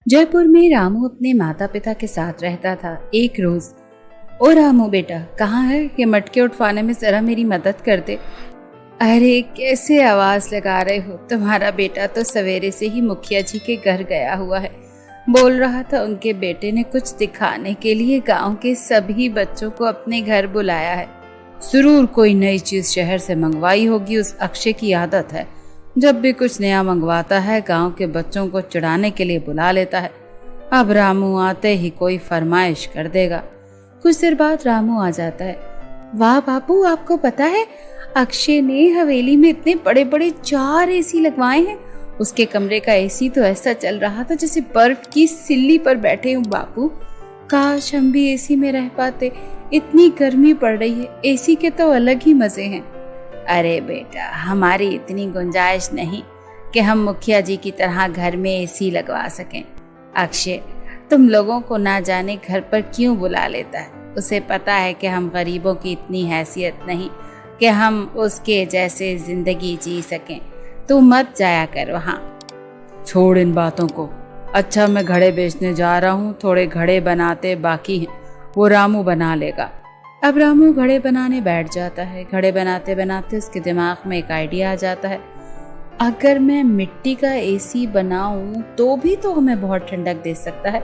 जयपुर में रामू अपने माता पिता के साथ रहता था। एक रोज, ओ रामू बेटा, कहाँ है? ये मटके उठवाने में जरा मेरी मदद कर दे। अरे कैसे आवाज लगा रहे हो? तुम्हारा बेटा तो सवेरे से ही मुखिया जी के घर गया हुआ है। बोल रहा था उनके बेटे ने कुछ दिखाने के लिए गांव के सभी बच्चों को अपने घर बुलाया है। जरूर कोई नई चीज शहर से मंगवाई होगी। उस अक्षय की आदत है, जब भी कुछ नया मंगवाता है गांव के बच्चों को चिढ़ाने के लिए बुला लेता है। अब रामू आते ही कोई फरमाइश कर देगा। कुछ देर बाद रामू आ जाता है। वाह बापू, आपको पता है अक्षय ने हवेली में इतने बड़े बड़े 4 एसी लगवाए हैं। उसके कमरे का एसी तो ऐसा चल रहा था जैसे बर्फ की सिल्ली पर बैठे हूँ। बापू, काश हम भी एसी में रह पाते। इतनी गर्मी पड़ रही है, एसी के तो अलग ही मजे हैं। अरे बेटा, हमारी इतनी गुंजाइश नहीं कि हम मुखिया जी की तरह घर में एसी लगवा सकें। अक्षय तुम लोगों को ना जाने घर पर क्यों बुला लेता है। उसे पता है कि हम गरीबों की इतनी हैसियत नहीं कि हम उसके जैसे जिंदगी जी सकें। तू मत जाया कर वहाँ। छोड़ इन बातों को। अच्छा, मैं घड़े बेचने जा रहा हूँ, थोड़े घड़े बनाते बाकी हैं, वो रामू बना लेगा। अब रामू घड़े बनाने बैठ जाता है। घड़े बनाते बनाते उसके दिमाग में एक आइडिया आ जाता है। अगर मैं मिट्टी का एसी बनाऊं तो भी तो हमें बहुत ठंडक दे सकता है।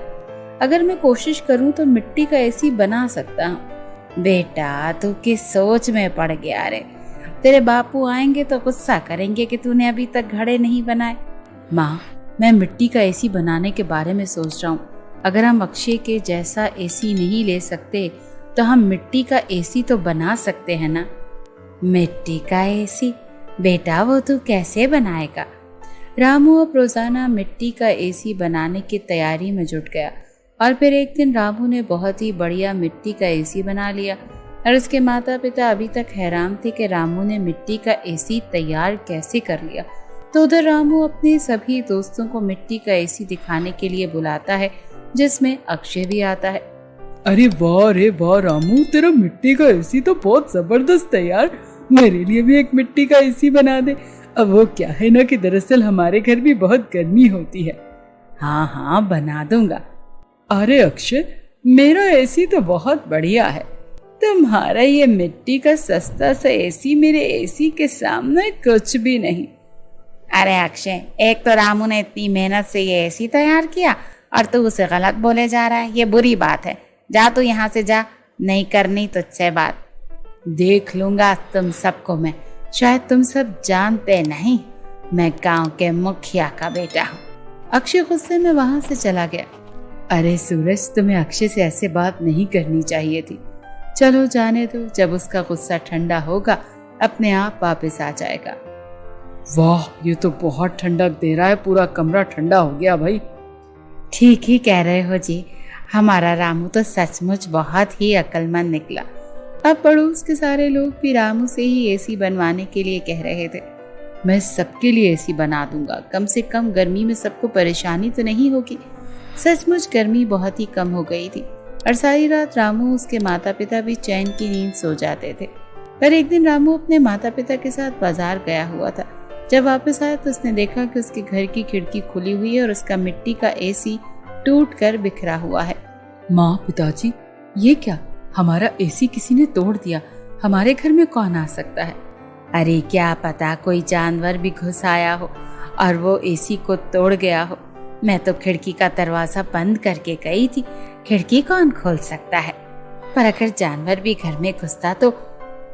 अगर मैं कोशिश करूं तो मिट्टी का एसी बना सकता हूं। बेटा, तू किस सोच में पड़ गया रे? तेरे बापू आएंगे तो गुस्सा करेंगे कि तूने अभी तक घड़े नहीं बनाए। माँ, मैं मिट्टी का एसी बनाने के बारे में सोच रहा हूँ। अगर हम अक्षय के जैसा एसी नहीं ले सकते तो हम मिट्टी का एसी तो बना सकते हैं ना। मिट्टी का एसी? बेटा, वो तू कैसे बनाएगा? रामू अब रोजाना मिट्टी का एसी बनाने की तैयारी में जुट गया और फिर एक दिन रामू ने बहुत ही बढ़िया मिट्टी का एसी बना लिया और उसके माता पिता अभी तक हैरान थे कि रामू ने मिट्टी का एसी तैयार कैसे कर लिया। तो उधर रामू अपने सभी दोस्तों को मिट्टी का एसी दिखाने के लिए बुलाता है, जिसमें अक्षय भी आता है। अरे वाह रे वाह रामू, तेरा मिट्टी का एसी तो बहुत जबरदस्त है यार। मेरे लिए भी एक मिट्टी का एसी बना दे। अब वो क्या है ना कि दरअसल हमारे घर भी बहुत गर्मी होती है। हाँ हाँ, बना दूंगा। अरे अक्षय, मेरा एसी तो बहुत बढ़िया है। तुम्हारा ये मिट्टी का सस्ता सा एसी मेरे एसी के सामने कुछ भी नहीं। अरे अक्षय, एक तो रामू ने इतनी मेहनत से ये एसी तैयार किया और तू उसे गलत बोले जा रहा है। ये बुरी बात है। जा तू यहाँ से जा, नहीं करनी तुझसे बात। देख लूंगा तुम सबको मैं। शायद तुम सब जानते नहीं, मैं गांव के मुखिया का बेटा हूँ। अक्षय गुस्से में वहां से चला गया। अरे सूरज, तुम्हें अक्षय से ऐसे बात नहीं करनी चाहिए थी। चलो जाने दो, जब उसका गुस्सा ठंडा होगा अपने आप वापस आ जाएगा। वाह, ये तो बहुत ठंडक दे रहा है, पूरा कमरा ठंडा हो गया भाई। ठीक ही कह रहे हो जी, हमारा रामू तो सचमुच बहुत ही अक्लमंद निकला। अब पड़ोस के सारे लोग भी रामू से ही एसी बनवाने के लिए कह रहे थे। मैं सबके लिए एसी बना दूंगा, कम से कम गर्मी में सबको परेशानी तो नहीं होगी। सचमुच गर्मी बहुत ही कम हो गई थी और सारी रात रामू उसके माता पिता भी चैन की नींद सो जाते थे। पर एक दिन रामू अपने माता पिता के साथ बाजार गया हुआ था। जब वापस आया तो उसने देखा कि उसके घर की खिड़की खुली हुई है और उसका मिट्टी का एसी टूट कर बिखरा हुआ है। माँ, पिताजी, ये क्या? हमारा एसी किसी ने तोड़ दिया। हमारे घर में कौन आ सकता है? अरे क्या पता, कोई जानवर भी घुस आया हो और वो एसी को तोड़ गया हो। मैं तो खिड़की का दरवाजा बंद करके गई थी, खिड़की कौन खोल सकता है? पर अगर जानवर भी घर में घुसता तो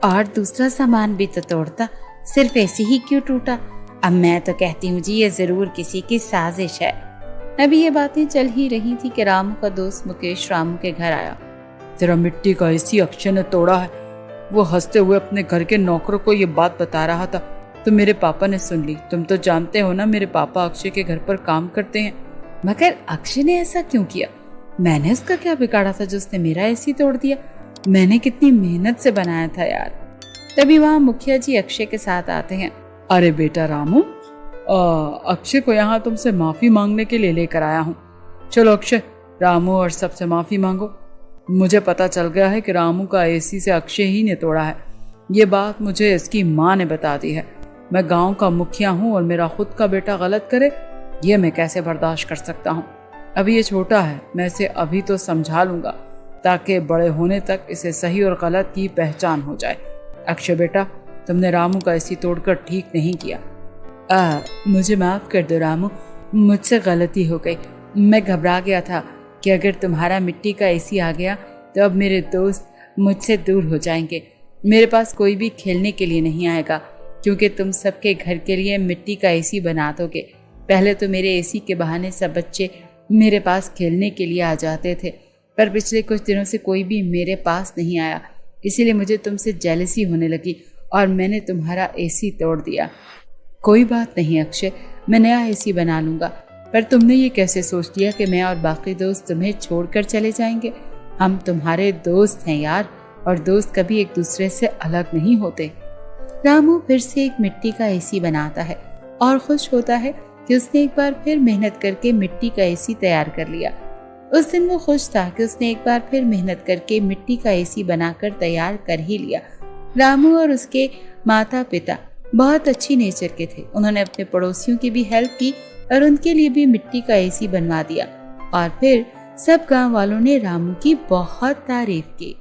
और दूसरा सामान भी तो तोड़ता, सिर्फ एसी ही क्यों टूटा? अब मैं तो कहती हूँ जी, ये जरूर किसी की साजिश है। अभी ये बातें चल ही रही थी कि रामू का दोस्त मुकेश रामू के घर आया। तेरा मिट्टी का एसी अक्षय ने तोड़ा है। वो हंसते हुए अपने घर के नौकरों को ये बात बता रहा था, तो मेरे पापा ने सुन ली। तुम तो जानते हो ना, मेरे पापा अक्षय के घर पर काम करते हैं। मगर अक्षय ने ऐसा क्यों किया? मैंने उसका क्या बिगाड़ा था जो उसने मेरा एसी तोड़ दिया? मैंने कितनी मेहनत से बनाया था यार। तभी वहाँ मुखिया जी अक्षय के साथ आते हैं। अरे बेटा रामू, अक्षय को यहाँ तुमसे माफी मांगने के लिए लेकर आया हूँ। चलो अक्षय, रामू और सबसे माफी मांगो। मुझे पता चल गया है कि रामू का एसी से अक्षय ही ने तोड़ा है। ये बात मुझे इसकी माँ ने बता दी है। मैं गांव का मुखिया हूँ और मेरा खुद का बेटा गलत करे, ये मैं कैसे बर्दाश्त कर सकता हूँ। अभी ये छोटा है, मैं इसे अभी तो समझा लूंगा ताकि बड़े होने तक इसे सही और गलत की पहचान हो जाए। अक्षय बेटा, तुमने रामू का एसी तोड़कर ठीक नहीं किया। मुझे माफ़ कर दो रामू, मुझसे गलती हो गई। मैं घबरा गया था कि अगर तुम्हारा मिट्टी का एसी आ गया तो अब मेरे दोस्त मुझसे दूर हो जाएंगे। मेरे पास कोई भी खेलने के लिए नहीं आएगा क्योंकि तुम सबके घर के लिए मिट्टी का एसी बना दोगे। पहले तो मेरे एसी के बहाने सब बच्चे मेरे पास खेलने के लिए आ जाते थे, पर पिछले कुछ दिनों से कोई भी मेरे पास नहीं आया, इसीलिए मुझे तुमसे जेलसी होने लगी और मैंने तुम्हारा एसी तोड़ दिया। कोई बात नहीं अक्षय, मैं नया एसी बना लूँगा। पर तुमने ये कैसे सोच लिया कि मैं और बाकी दोस्त तुम्हें छोड़कर चले जाएंगे? हम तुम्हारे दोस्त हैं यार, और दोस्त कभी एक दूसरे से अलग नहीं होते। रामू फिर से एक मिट्टी का एसी बनाता है और खुश होता है कि उसने एक बार फिर मेहनत करके मिट्टी का एसी तैयार कर लिया। उस दिन वो खुश था कि उसने एक बार फिर मेहनत करके मिट्टी का एसी बनाकर तैयार कर ही लिया। रामू और उसके माता पिता बहुत अच्छी नेचर के थे। उन्होंने अपने पड़ोसियों की भी हेल्प की और उनके लिए भी मिट्टी का एसी बनवा दिया और फिर सब गांव वालों ने रामू की बहुत तारीफ की।